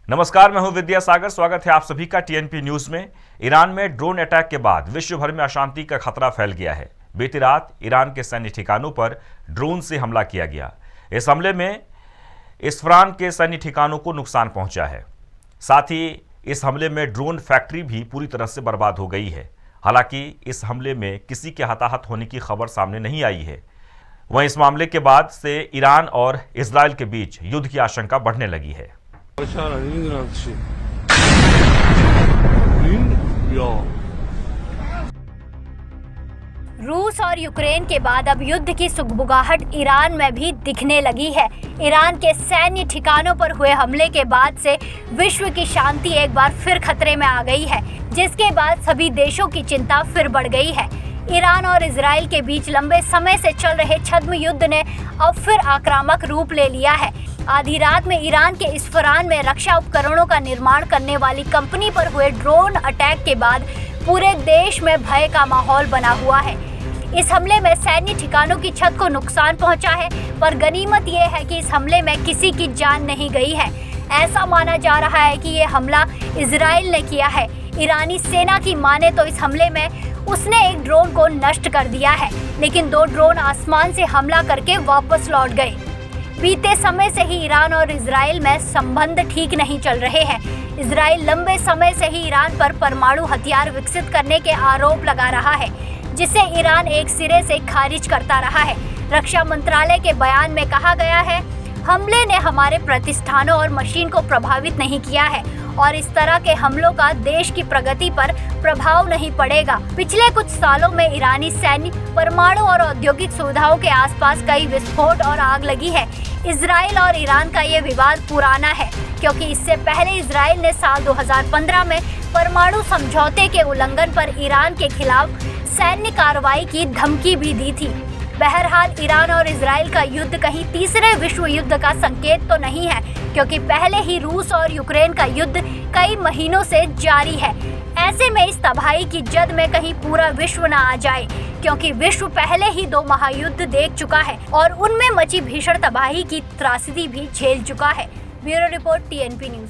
नमस्कार, मैं हूं विद्यासागर। स्वागत है आप सभी का टीएनपी न्यूज में। ईरान में ड्रोन अटैक के बाद विश्व भर में अशांति का खतरा फैल गया है। बीती रात ईरान के सैन्य ठिकानों पर ड्रोन से हमला किया गया। इस हमले में इस्फरान के सैन्य ठिकानों को नुकसान पहुंचा है। साथ ही इस हमले में ड्रोन फैक्ट्री भी पूरी तरह से बर्बाद हो गई है। हालांकि इस हमले में किसी के हताहत होने की खबर सामने नहीं आई है। वहीं इस मामले के बाद से ईरान और इजराइल के बीच युद्ध की आशंका बढ़ने लगी है। रूस और यूक्रेन के बाद अब युद्ध की सुगबुगाहट ईरान में भी दिखने लगी है। ईरान के सैन्य ठिकानों पर हुए हमले के बाद से विश्व की शांति एक बार फिर खतरे में आ गई है, जिसके बाद सभी देशों की चिंता फिर बढ़ गई है। ईरान और इजराइल के बीच लंबे समय से चल रहे छद्म युद्ध ने अब फिर आक्रामक रूप ले लिया है। आधी रात में ईरान के इस्फरान में रक्षा उपकरणों का निर्माण करने वाली कंपनी पर हुए ड्रोन अटैक के बाद पूरे देश में भय का माहौल बना हुआ है। इस हमले में सैन्य ठिकानों की छत को नुकसान पहुंचा है, पर गनीमत यह है कि इस हमले में किसी की जान नहीं गई है। ऐसा माना जा रहा है कि ये हमला इजराइल ने किया है। ईरानी सेना की माने तो इस हमले में उसने एक ड्रोन को नष्ट कर दिया है, लेकिन 2 ड्रोन आसमान से हमला करके वापस लौट गए। बीते समय से ही ईरान और इजराइल में संबंध ठीक नहीं चल रहे हैं। इजराइल लंबे समय से ही ईरान पर परमाणु हथियार विकसित करने के आरोप लगा रहा है, जिसे ईरान एक सिरे से खारिज करता रहा है। रक्षा मंत्रालय के बयान में कहा गया है, हमले ने हमारे प्रतिष्ठानों और मशीन को प्रभावित नहीं किया है और इस तरह के हमलों का देश की प्रगति पर प्रभाव नहीं पड़ेगा। पिछले कुछ सालों में ईरानी सैन्य, परमाणु और औद्योगिक सुविधाओं के आसपास कई विस्फोट और आग लगी है। इजराइल और ईरान का ये विवाद पुराना है, क्योंकि इससे पहले इजराइल ने साल 2015 में परमाणु समझौते के उल्लंघन पर ईरान के खिलाफ सैन्य कार्रवाई की धमकी भी दी थी। बहरहाल ईरान और इजराइल का युद्ध कहीं तीसरे विश्व युद्ध का संकेत तो नहीं है, क्योंकि पहले ही रूस और यूक्रेन का युद्ध कई महीनों से जारी है। ऐसे में इस तबाही की जद में कहीं पूरा विश्व न आ जाए, क्योंकि विश्व पहले ही 2 महायुद्ध देख चुका है और उनमें मची भीषण तबाही की त्रासदी भी झेल चुका है। Bureau report, TNP news.